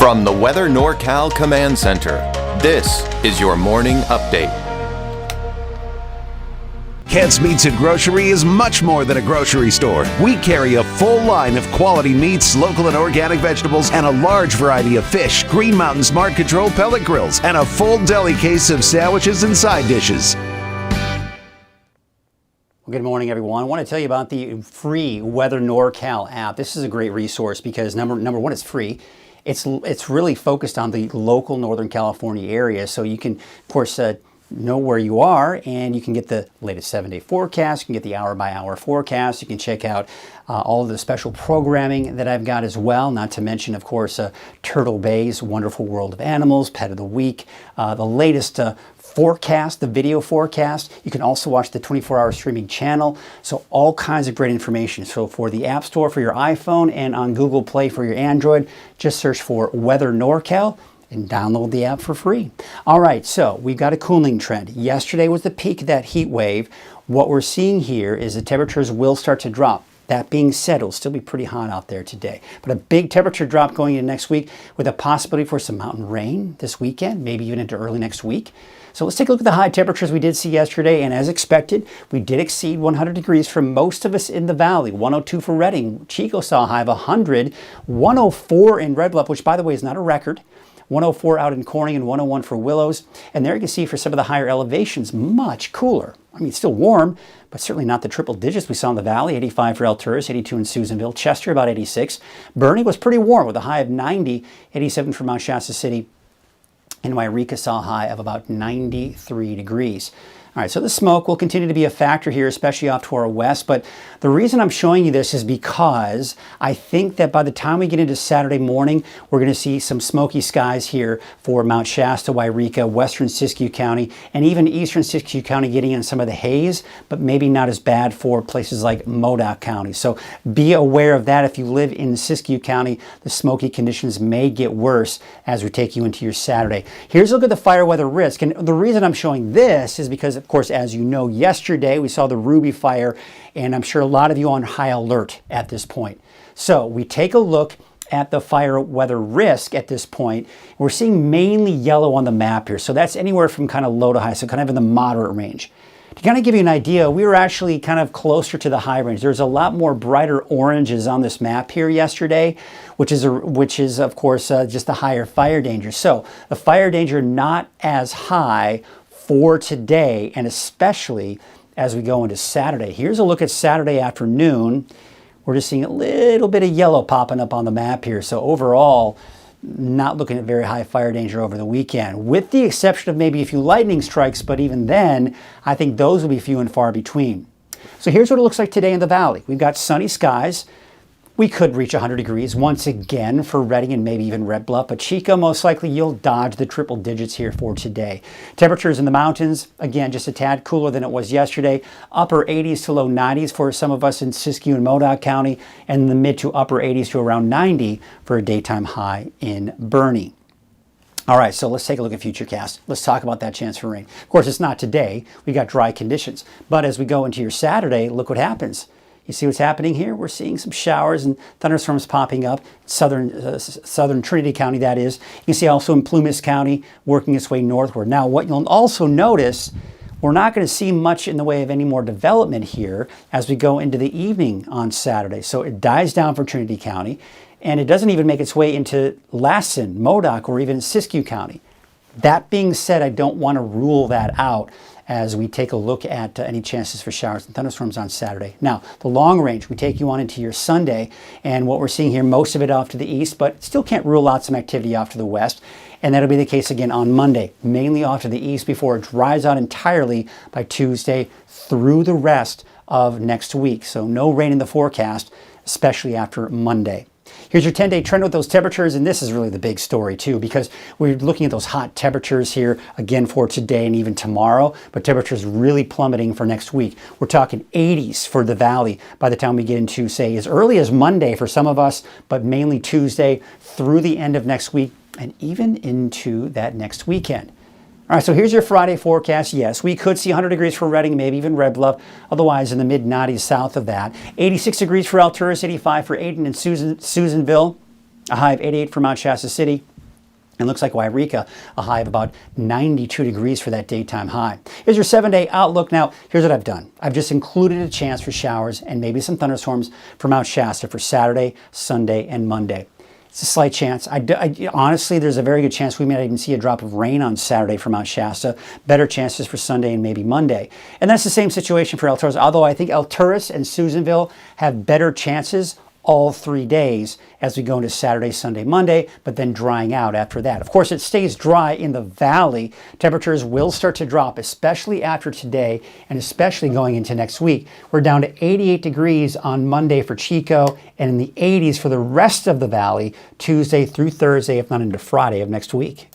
From the Weather NorCal Command Center, this is your morning update. Kent's Meats and Grocery is much more than a grocery store. We carry a full line of quality meats, local and organic vegetables, and a large variety of fish, Green Mountain Smart Control pellet grills, and a full deli case of sandwiches and side dishes. Well, good morning, everyone. I want to tell you about the free Weather NorCal app. This is a great resource because number one, it's free. It's really focused on the local Northern California area, so you can, of course, know where you are, and you can get the latest 7-day forecast, you can get the hour-by-hour forecast, you can check out all of the special programming that I've got as well, not to mention, of course, Turtle Bay's Wonderful World of Animals, Pet of the Week, the latest forecast, the video forecast. You can also watch the 24-hour streaming channel, so all kinds of great information. So for the App Store for your iPhone and on Google Play for your Android, just search for Weather NorCal and download the app for free. All right, so we've got a cooling trend. Yesterday was the peak of that heat wave. What we're seeing here is the temperatures will start to drop. That being said, it'll still be pretty hot out there today. But a big temperature drop going into next week with a possibility for some mountain rain this weekend, maybe even into early next week. So let's take a look at the high temperatures we did see yesterday, and as expected, we did exceed 100 degrees for most of us in the valley. 102 for Redding. Chico saw a high of 100. 104 in Red Bluff, which by the way is not a record. 104 out in Corning and 101 for Willows. And there you can see for some of the higher elevations, much cooler. I mean, it's still warm, but certainly not the triple digits we saw in the valley. 85 for Alturas, 82 in Susanville. Chester about 86. Bernie was pretty warm with a high of 90. 87 for Mount Shasta City. And Wairika saw a high of about 93 degrees. All right, so the smoke will continue to be a factor here, especially off to our west. But the reason I'm showing you this is because I think that by the time we get into Saturday morning, we're going to see some smoky skies here for Mount Shasta, Wairika, western Siskiyou County, and even eastern Siskiyou County getting in some of the haze, but maybe not as bad for places like Modoc County. So be aware of that. If you live in Siskiyou County, the smoky conditions may get worse as we take you into your Saturday. Here's a look at the fire weather risk. And the reason I'm showing this is because, of course, as you know, yesterday we saw the Ruby fire, and I'm sure a lot of you are on high alert at this point. So we take a look at the fire weather risk at this point. We're seeing mainly yellow on the map here. So that's anywhere from kind of low to high, so kind of in the moderate range. To kind of give you an idea, we were actually kind of closer to the high range. There's a lot more brighter oranges on this map here yesterday, which is of course just the higher fire danger. So the fire danger not as high for today, and especially as we go into Saturday. Here's a look at Saturday afternoon. We're just seeing a little bit of yellow popping up on the map here. So overall, not looking at very high fire danger over the weekend, with the exception of maybe a few lightning strikes, but even then, I think those will be few and far between. So here's what it looks like today in the valley. We've got sunny skies. We could reach 100 degrees once again for Redding and maybe even Red Bluff, but Chico, most likely you'll dodge the triple digits here for today. Temperatures in the mountains, again, just a tad cooler than it was yesterday. Upper 80s to low 90s for some of us in Siskiyou and Modoc County, and the mid to upper 80s to around 90 for a daytime high in Bernie. All right, so let's take a look at Futurecast. Let's talk about that chance for rain. Of course, it's not today. We got dry conditions. But as we go into your Saturday, look what happens. You see what's happening here? We're seeing some showers and thunderstorms popping up. Southern Trinity County, that is. You can see also in Plumas County working its way northward. Now, what you'll also notice, we're not going to see much in the way of any more development here as we go into the evening on Saturday. So it dies down for Trinity County, and it doesn't even make its way into Lassen, Modoc, or even Siskiyou County. That being said, I don't want to rule that out as we take a look at any chances for showers and thunderstorms on Saturday. Now, the long range, we take you on into your Sunday, and what we're seeing here, most of it off to the east, but still can't rule out some activity off to the west. And that'll be the case again on Monday, mainly off to the east before it dries out entirely by Tuesday through the rest of next week. So no rain in the forecast, especially after Monday. Here's your 10-day trend with those temperatures, and this is really the big story too, because we're looking at those hot temperatures here again for today and even tomorrow, but temperatures really plummeting for next week. We're talking 80s for the valley by the time we get into, say, as early as Monday for some of us, but mainly Tuesday through the end of next week and even into that next weekend. All right, so here's your Friday forecast. Yes, we could see 100 degrees for Redding, maybe even Red Bluff, otherwise in the mid-90s south of that. 86 degrees for Alturas, 85 for Ayden and Susanville, a high of 88 for Mount Shasta City. And looks like Wairika, a high of about 92 degrees for that daytime high. Here's your 7-day outlook. Now, here's what I've done. I've just included a chance for showers and maybe some thunderstorms for Mount Shasta for Saturday, Sunday, and Monday. It's a slight chance. Honestly, there's a very good chance we may not even see a drop of rain on Saturday for Mount Shasta. Better chances for Sunday and maybe Monday. And that's the same situation for Alturas, although I think Alturas and Susanville have better chances all 3 days as we go into Saturday, Sunday, Monday, but then drying out after that. Of course, it stays dry in the valley. Temperatures will start to drop, especially after today and especially going into next week. We're down to 88 degrees on Monday for Chico and in the 80s for the rest of the valley Tuesday through Thursday, if not into Friday of next week.